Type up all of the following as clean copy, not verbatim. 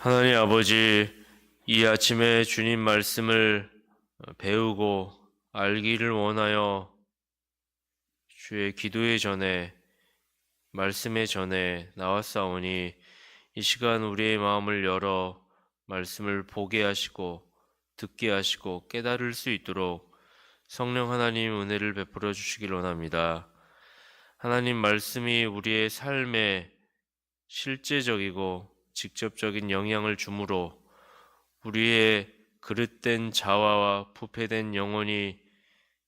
하나님 아버지, 이 아침에 주님 말씀을 배우고 알기를 원하여 주의 기도의 전에, 말씀의 전에 나왔사오니 이 시간 우리의 마음을 열어 말씀을 보게 하시고 듣게 하시고 깨달을 수 있도록 성령 하나님 은혜를 베풀어 주시길 원합니다. 하나님 말씀이 우리의 삶에 실제적이고 직접적인 영향을 주므로 우리의 그릇된 자아와 부패된 영혼이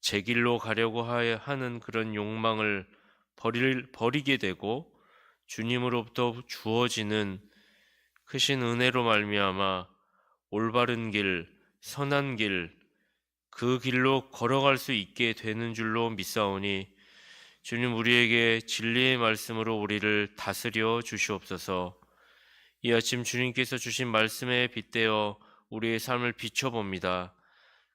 제 길로 가려고 하는 그런 욕망을 버리게 되고 주님으로부터 주어지는 크신 은혜로 말미암아 올바른 길, 선한 길, 그 길로 걸어갈 수 있게 되는 줄로 믿사오니 주님 우리에게 진리의 말씀으로 우리를 다스려 주시옵소서. 이 아침 주님께서 주신 말씀에 빗대어 우리의 삶을 비춰봅니다.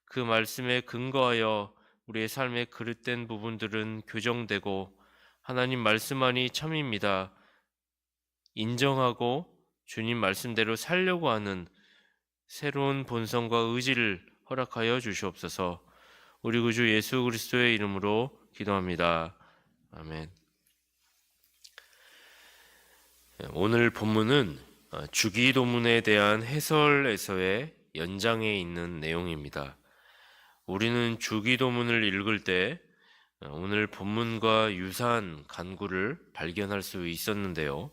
그 말씀에 근거하여 우리의 삶의 그릇된 부분들은 교정되고 하나님 말씀만이 참입니다. 인정하고 주님 말씀대로 살려고 하는 새로운 본성과 의지를 허락하여 주시옵소서. 우리 구주 예수 그리스도의 이름으로 기도합니다. 아멘. 오늘 본문은 주기도문에 대한 해설에서의 연장에 있는 내용입니다. 우리는 주기도문을 읽을 때 오늘 본문과 유사한 간구를 발견할 수 있었는데요.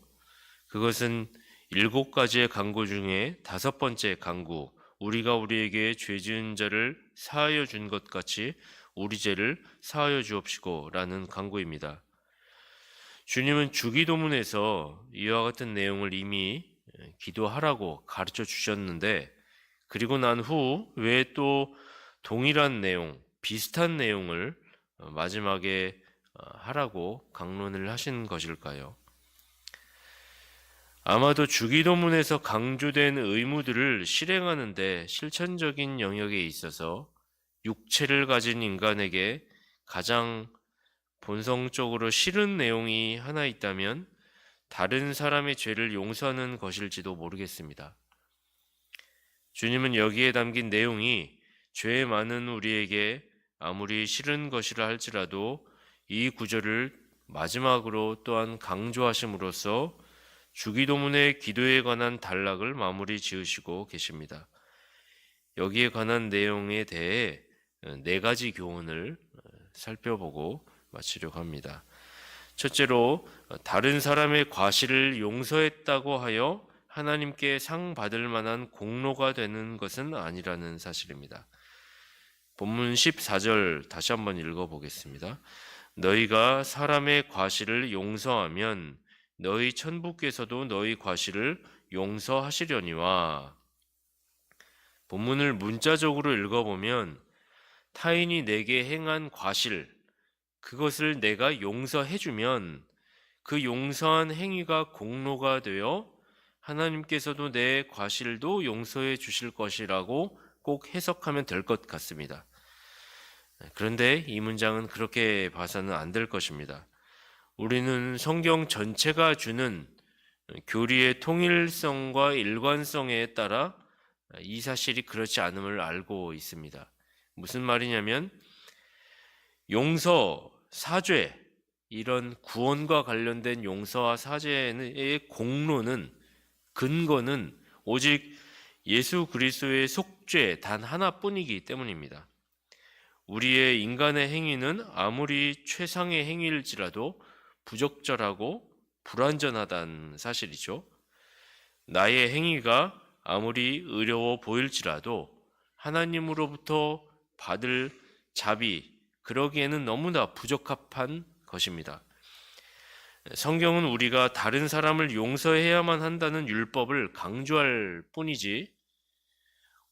그것은 7가지의 간구 중에 5번째 간구, 우리가 우리에게 죄 지은 자를 사하여 준 것 같이 우리 죄를 사하여 주옵시고 라는 간구입니다. 주님은 주기도문에서 이와 같은 내용을 이미 기도하라고 가르쳐 주셨는데, 그리고 난 후 왜 또 동일한 내용, 비슷한 내용을 마지막에 하라고 강론을 하신 것일까요? 아마도 주기도문에서 강조된 의무들을 실행하는데 실천적인 영역에 있어서 육체를 가진 인간에게 가장 본성적으로 싫은 내용이 하나 있다면 다른 사람의 죄를 용서하는 것일지도 모르겠습니다. 주님은 여기에 담긴 내용이 죄 많은 우리에게 아무리 싫은 것이라 할지라도 이 구절을 마지막으로 또한 강조하심으로써 주기도문의 기도에 관한 단락을 마무리 지으시고 계십니다. 여기에 관한 내용에 대해 4가지 교훈을 살펴보고 마치려고 합니다. 첫째로, 다른 사람의 과실을 용서했다고 하여 하나님께 상 받을 만한 공로가 되는 것은 아니라는 사실입니다. 본문 14절 다시 한번 읽어보겠습니다. 너희가 사람의 과실을 용서하면 너희 천부께서도 너희 과실을 용서하시려니와. 본문을 문자적으로 읽어보면 타인이 내게 행한 과실, 그것을 내가 용서해주면 그 용서한 행위가 공로가 되어 하나님께서도 내 과실도 용서해 주실 것이라고 꼭 해석하면 될 것 같습니다. 그런데 이 문장은 그렇게 봐서는 안 될 것입니다. 우리는 성경 전체가 주는 교리의 통일성과 일관성에 따라 이 사실이 그렇지 않음을 알고 있습니다. 무슨 말이냐면 용서, 사죄, 이런 구원과 관련된 용서와 사죄의 공로는, 근거는 오직 예수 그리스도의 속죄 단 하나뿐이기 때문입니다. 우리의 인간의 행위는 아무리 최상의 행위일지라도 부적절하고 불완전하다는 사실이죠. 나의 행위가 아무리 의로워 보일지라도 하나님으로부터 받을 자비, 그러기에는 너무나 부적합한 것입니다. 성경은 우리가 다른 사람을 용서해야만 한다는 율법을 강조할 뿐이지,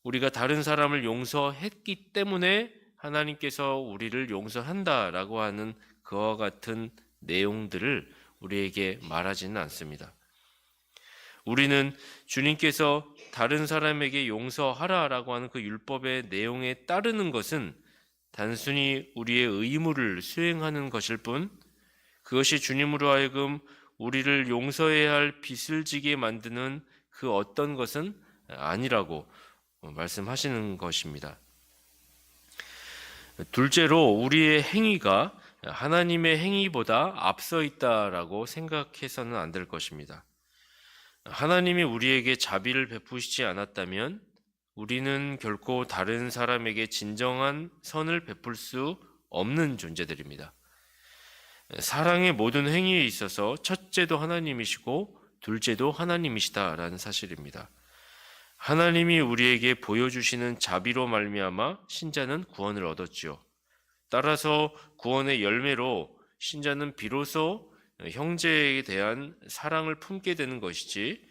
우리가 다른 사람을 용서했기 때문에 하나님께서 우리를 용서한다라고 하는 그와 같은 내용들을 우리에게 말하지는 않습니다. 우리는 주님께서 다른 사람에게 용서하라라고 하는 그 율법의 내용에 따르는 것은 단순히 우리의 의무를 수행하는 것일 뿐, 그것이 주님으로 하여금 우리를 용서해야 할 빚을 지게 만드는 그 어떤 것은 아니라고 말씀하시는 것입니다. 둘째로 우리의 행위가 하나님의 행위보다 앞서 있다라고 생각해서는 안 될 것입니다. 하나님이 우리에게 자비를 베푸시지 않았다면 우리는 결코 다른 사람에게 진정한 선을 베풀 수 없는 존재들입니다. 사랑의 모든 행위에 있어서 첫째도 하나님이시고 둘째도 하나님이시다라는 사실입니다. 하나님이 우리에게 보여주시는 자비로 말미암아 신자는 구원을 얻었지요. 따라서 구원의 열매로 신자는 비로소 형제에 대한 사랑을 품게 되는 것이지,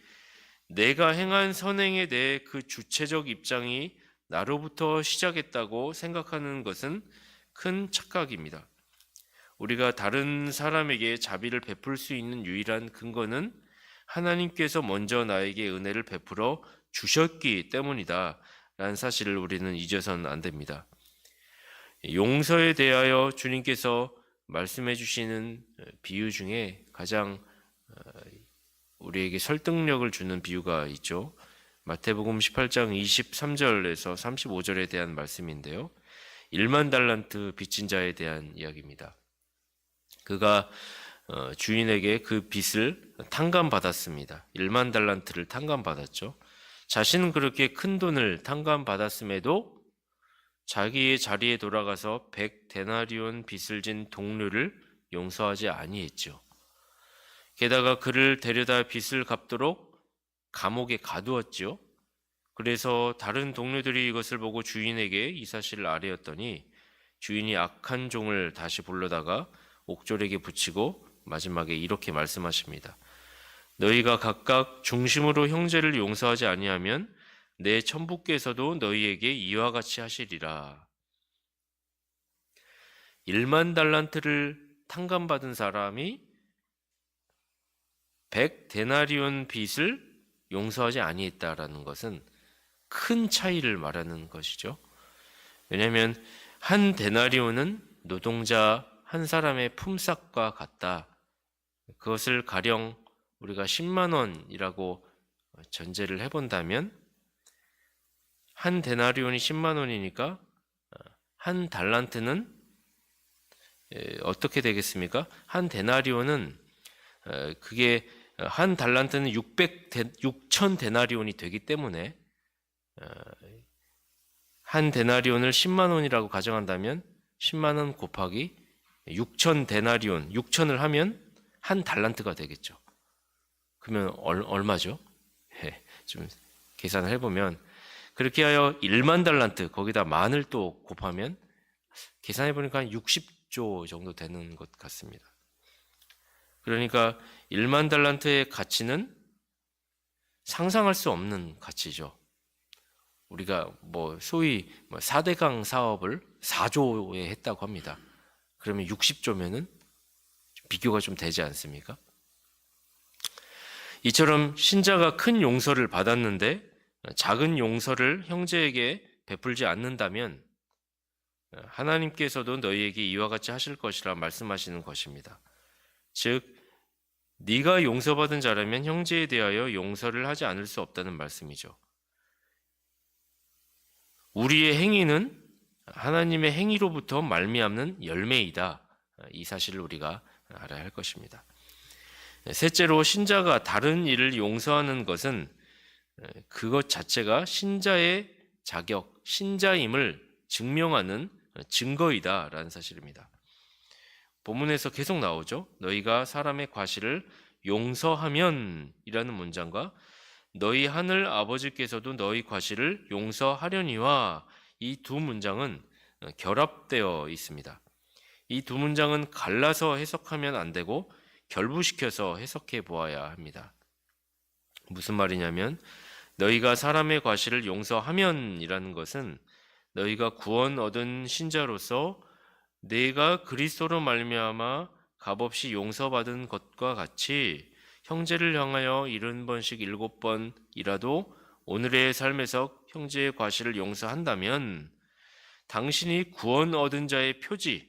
내가 행한 선행에 대해 그 주체적 입장이 나로부터 시작했다고 생각하는 것은 큰 착각입니다. 우리가 다른 사람에게 자비를 베풀 수 있는 유일한 근거는 하나님께서 먼저 나에게 은혜를 베풀어 주셨기 때문이다 라는 사실을 우리는 잊어서는 안 됩니다. 용서에 대하여 주님께서 말씀해 주시는 비유 중에 가장 우리에게 설득력을 주는 비유가 있죠. 마태복음 18장 23절에서 35절에 대한 말씀인데요. 1만 달란트 빚진 자에 대한 이야기입니다. 그가 주인에게 그 빚을 탕감받았습니다. 1만 달란트를 탕감받았죠. 자신은 그렇게 큰 돈을 탕감받았음에도 자기의 자리에 돌아가서 100데나리온 빚을 진 동료를 용서하지 아니했죠. 게다가 그를 데려다 빚을 갚도록 감옥에 가두었지요. 그래서 다른 동료들이 이것을 보고 주인에게 이 사실을 아뢰었더니 주인이 악한 종을 다시 불러다가 옥졸에게 붙이고 마지막에 이렇게 말씀하십니다. 너희가 각각 중심으로 형제를 용서하지 아니하면 내 천부께서도 너희에게 이와 같이 하시리라. 1만 달란트를 탕감받은 사람이 100데나리온 빚을 용서하지 아니했다라는 것은 큰 차이를 말하는 것이죠. 왜냐하면 한 데나리온은 노동자 한 사람의 품삯과 같다. 그것을 가령 우리가 10만 원이라고 전제를 해본다면 한 데나리온이 10만 원이니까 한 달란트는 어떻게 되겠습니까? 한 데나리온은 그게 한 달란트는 6천 데나리온이 되기 때문에 한 데나리온을 10만 원이라고 가정한다면 10만 원 곱하기 6천 데나리온, 6천을 하면 한 달란트가 되겠죠. 그러면 얼마죠? 좀 계산을 해보면 그렇게 하여 1만 달란트 거기다 만을 또 곱하면 계산해보니까 한 60조 정도 되는 것 같습니다. 그러니까 1만 달란트의 가치는 상상할 수 없는 가치죠. 우리가 소위 4대강 사업을 4조에 했다고 합니다. 그러면 60조면은 비교가 좀 되지 않습니까? 이처럼 신자가 큰 용서를 받았는데 작은 용서를 형제에게 베풀지 않는다면 하나님께서도 너희에게 이와 같이 하실 것이라 말씀하시는 것입니다. 즉, 네가 용서받은 자라면 형제에 대하여 용서를 하지 않을 수 없다는 말씀이죠. 우리의 행위는 하나님의 행위로부터 말미암는 열매이다. 이 사실을 우리가 알아야 할 것입니다. 셋째로, 신자가 다른 일을 용서하는 것은 그것 자체가 신자의 자격, 신자임을 증명하는 증거이다라는 사실입니다. 본문에서 계속 나오죠. 너희가 사람의 과실을 용서하면 이라는 문장과 너희 하늘 아버지께서도 너희 과실을 용서하려니와 이 두 문장은 결합되어 있습니다. 이 두 문장은 갈라서 해석하면 안 되고 결부시켜서 해석해 보아야 합니다. 무슨 말이냐면 너희가 사람의 과실을 용서하면 이라는 것은 너희가 구원 얻은 신자로서 내가 그리스도로 말미암아 값없이 용서받은 것과 같이 형제를 향하여 70번씩 7번이라도 오늘의 삶에서 형제의 과실을 용서한다면 당신이 구원 얻은 자의 표지,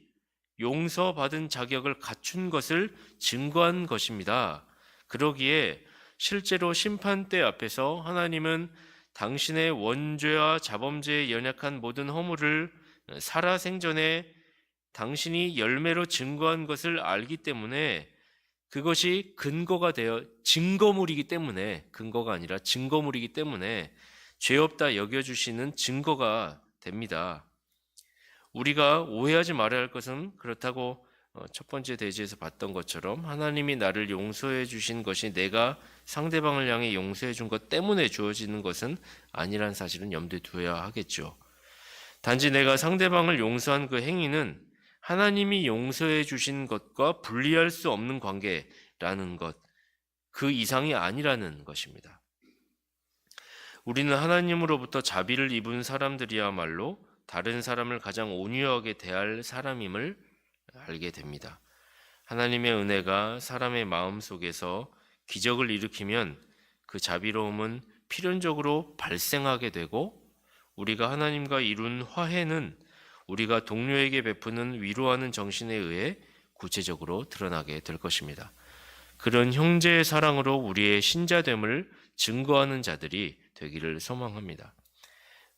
용서받은 자격을 갖춘 것을 증거한 것입니다. 그러기에 실제로 심판대 앞에서 하나님은 당신의 원죄와 자범죄에 연약한 모든 허물을 살아생전에 당신이 열매로 증거한 것을 알기 때문에 그것이 근거가 되어 증거물이기 때문에 근거가 아니라 증거물이기 때문에 죄 없다 여겨주시는 증거가 됩니다. 우리가 오해하지 말아야 할 것은 그렇다고 첫 번째 대지에서 봤던 것처럼 하나님이 나를 용서해 주신 것이 내가 상대방을 향해 용서해 준 것 때문에 주어지는 것은 아니란 사실은 염두에 두어야 하겠죠. 단지 내가 상대방을 용서한 그 행위는 하나님이 용서해 주신 것과 분리할 수 없는 관계라는 것, 그 이상이 아니라는 것입니다. 우리는 하나님으로부터 자비를 입은 사람들이야말로 다른 사람을 가장 온유하게 대할 사람임을 알게 됩니다. 하나님의 은혜가 사람의 마음 속에서 기적을 일으키면 그 자비로움은 필연적으로 발생하게 되고, 우리가 하나님과 이룬 화해는 우리가 동료에게 베푸는 위로하는 정신에 의해 구체적으로 드러나게 될 것입니다. 그런 형제의 사랑으로 우리의 신자됨을 증거하는 자들이 되기를 소망합니다.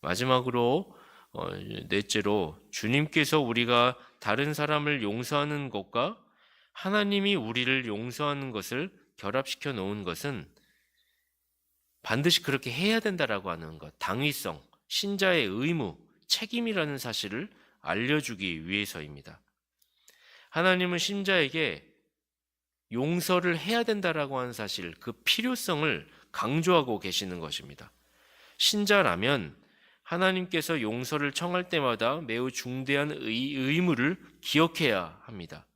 마지막으로 넷째로, 주님께서 우리가 다른 사람을 용서하는 것과 하나님이 우리를 용서하는 것을 결합시켜 놓은 것은 반드시 그렇게 해야 된다라고 하는 것, 당위성, 신자의 의무, 책임이라는 사실을 알려주기 위해서입니다. 하나님은 신자에게 용서를 해야 된다라고 하는 사실, 그 필요성을 강조하고 계시는 것입니다. 신자라면 하나님께서 용서를 청할 때마다 매우 중대한 의무를 기억해야 합니다.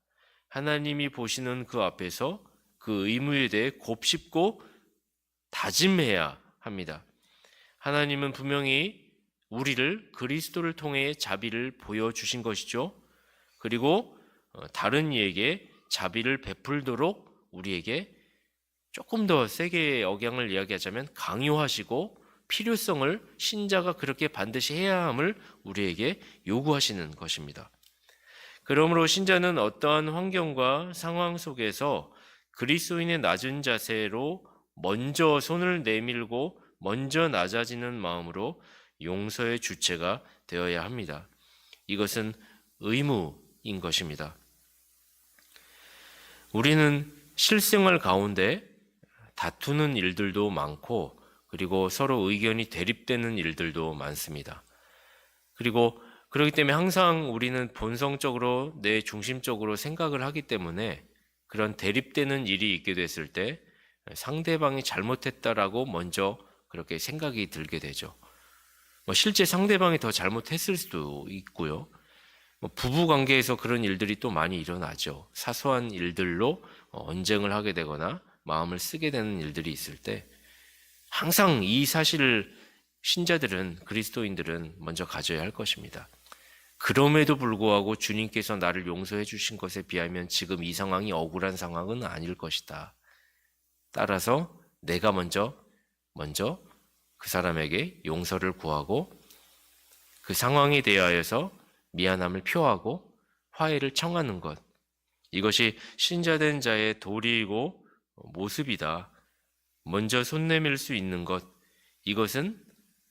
하나님이 보시는 그 앞에서 그 의무에 대해 곱씹고 다짐해야 합니다. 하나님은 분명히 우리를 그리스도를 통해 자비를 보여주신 것이죠. 그리고 다른 이에게 자비를 베풀도록 우리에게 조금 더 세게 억양을 이야기하자면 강요하시고 필요성을 신자가 그렇게 반드시 해야 함을 우리에게 요구하시는 것입니다. 그러므로 신자는 어떠한 환경과 상황 속에서 그리스도인의 낮은 자세로 먼저 손을 내밀고 먼저 낮아지는 마음으로 용서의 주체가 되어야 합니다. 이것은 의무인 것입니다. 우리는 실생활 가운데 다투는 일들도 많고, 그리고 서로 의견이 대립되는 일들도 많습니다. 그렇기 때문에 항상 우리는 본성적으로 내 중심적으로 생각을 하기 때문에 그런 대립되는 일이 있게 됐을 때 상대방이 잘못했다라고 먼저 그렇게 생각이 들게 되죠. 실제 상대방이 더 잘못했을 수도 있고요. 부부 관계에서 그런 일들이 또 많이 일어나죠. 사소한 일들로 언쟁을 하게 되거나 마음을 쓰게 되는 일들이 있을 때 항상 이 사실을 신자들은, 그리스도인들은 먼저 가져야 할 것입니다. 그럼에도 불구하고 주님께서 나를 용서해 주신 것에 비하면 지금 이 상황이 억울한 상황은 아닐 것이다. 따라서 내가 먼저 그 사람에게 용서를 구하고 그 상황에 대하여서 미안함을 표하고 화해를 청하는 것, 이것이 신자된 자의 도리이고 모습이다. 먼저 손 내밀 수 있는 것, 이것은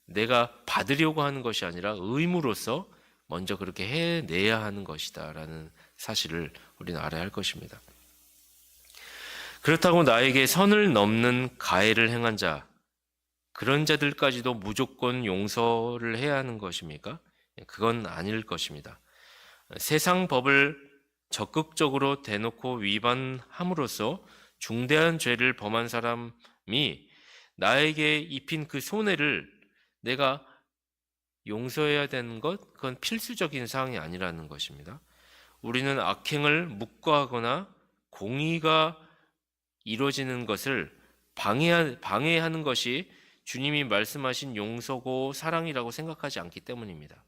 내가 받으려고 하는 것이 아니라 의무로서 먼저 그렇게 해내야 하는 것이다 라는 사실을 우리는 알아야 할 것입니다. 그렇다고 나에게 선을 넘는 가해를 행한 자, 그런 자들까지도 무조건 용서를 해야 하는 것입니까? 그건 아닐 것입니다. 세상 법을 적극적으로 대놓고 위반함으로써 중대한 죄를 범한 사람이 나에게 입힌 그 손해를 내가 용서해야 되는 것, 그건 필수적인 사항이 아니라는 것입니다. 우리는 악행을 묵과하거나 공의가 이루어지는 것을 방해하는 것이 주님이 말씀하신 용서고 사랑이라고 생각하지 않기 때문입니다.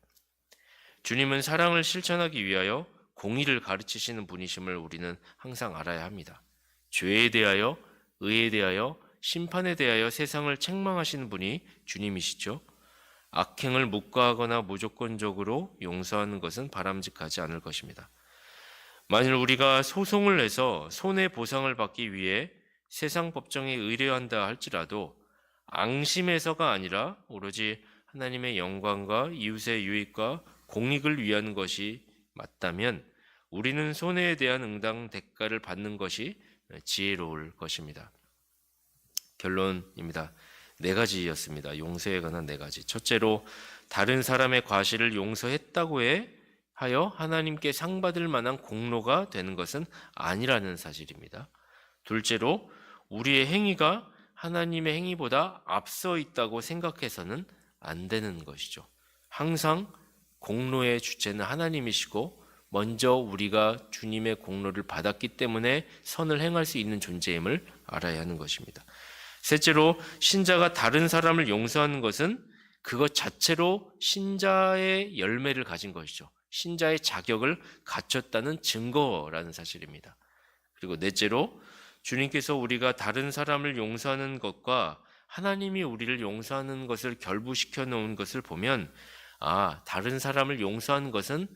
주님은 사랑을 실천하기 위하여 공의를 가르치시는 분이심을 우리는 항상 알아야 합니다. 죄에 대하여, 의에 대하여, 심판에 대하여 세상을 책망하시는 분이 주님이시죠. 악행을 묵과하거나 무조건적으로 용서하는 것은 바람직하지 않을 것입니다. 만일 우리가 소송을 내서 손해보상을 받기 위해 세상 법정에 의뢰한다 할지라도 앙심에서가 아니라 오로지 하나님의 영광과 이웃의 유익과 공익을 위한 것이 맞다면 우리는 손해에 대한 응당 대가를 받는 것이 지혜로울 것입니다. 결론입니다. 4가지였습니다. 용서에 관한 4가지. 첫째로, 다른 사람의 과실을 용서했다고 하여 하나님께 상 받을 만한 공로가 되는 것은 아니라는 사실입니다. 둘째로, 우리의 행위가 하나님의 행위보다 앞서 있다고 생각해서는 안 되는 것이죠. 항상 공로의 주체는 하나님이시고 먼저 우리가 주님의 공로를 받았기 때문에 선을 행할 수 있는 존재임을 알아야 하는 것입니다. 셋째로, 신자가 다른 사람을 용서하는 것은 그것 자체로 신자의 열매를 가진 것이죠. 신자의 자격을 갖췄다는 증거라는 사실입니다. 그리고 넷째로, 주님께서 우리가 다른 사람을 용서하는 것과 하나님이 우리를 용서하는 것을 결부시켜 놓은 것을 보면, 다른 사람을 용서하는 것은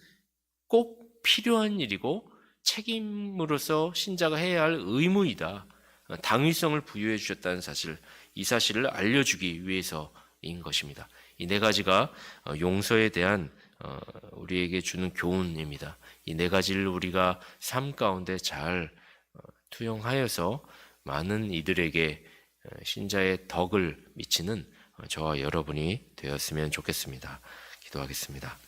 꼭 필요한 일이고 책임으로서 신자가 해야 할 의무이다. 당위성을 부여해 주셨다는 사실, 이 사실을 알려주기 위해서인 것입니다. 이 4가지가 용서에 대한 우리에게 주는 교훈입니다. 이 4가지를 우리가 삶 가운데 잘 투영하여서 많은 이들에게 신자의 덕을 미치는 저와 여러분이 되었으면 좋겠습니다. 기도하겠습니다.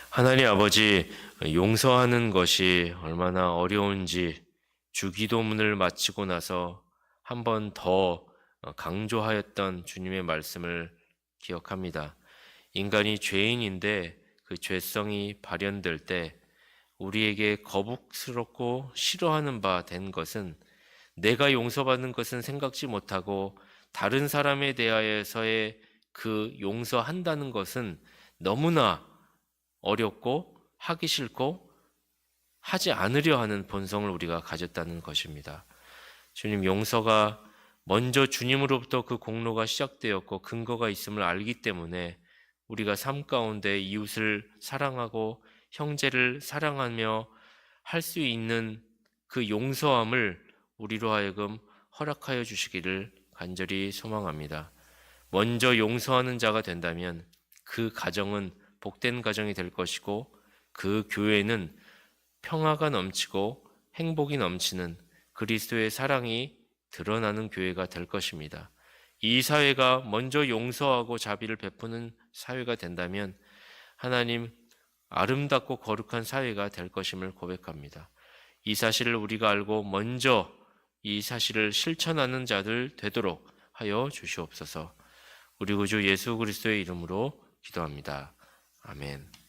하나님 아버지, 용서하는 것이 얼마나 어려운지 주기도문을 마치고 나서 한 번 더 강조하였던 주님의 말씀을 기억합니다. 인간이 죄인인데 그 죄성이 발현될 때 우리에게 거북스럽고 싫어하는 바 된 것은, 내가 용서받는 것은 생각지 못하고 다른 사람에 대하여서의 그 용서한다는 것은 너무나 어렵고 하기 싫고 하지 않으려 하는 본성을 우리가 가졌다는 것입니다. 주님, 용서가 먼저 주님으로부터 그 공로가 시작되었고 근거가 있음을 알기 때문에 우리가 삶 가운데 이웃을 사랑하고 형제를 사랑하며 할 수 있는 그 용서함을 우리로 하여금 허락하여 주시기를 간절히 소망합니다. 먼저 용서하는 자가 된다면 그 가정은 복된 가정이 될 것이고 그 교회는 평화가 넘치고 행복이 넘치는 그리스도의 사랑이 드러나는 교회가 될 것입니다. 이 사회가 먼저 용서하고 자비를 베푸는 사회가 된다면 하나님, 아름답고 거룩한 사회가 될 것임을 고백합니다. 이 사실을 우리가 알고 먼저 이 사실을 실천하는 자들 되도록 하여 주시옵소서. 우리 구주 예수 그리스도의 이름으로 기도합니다. 아멘.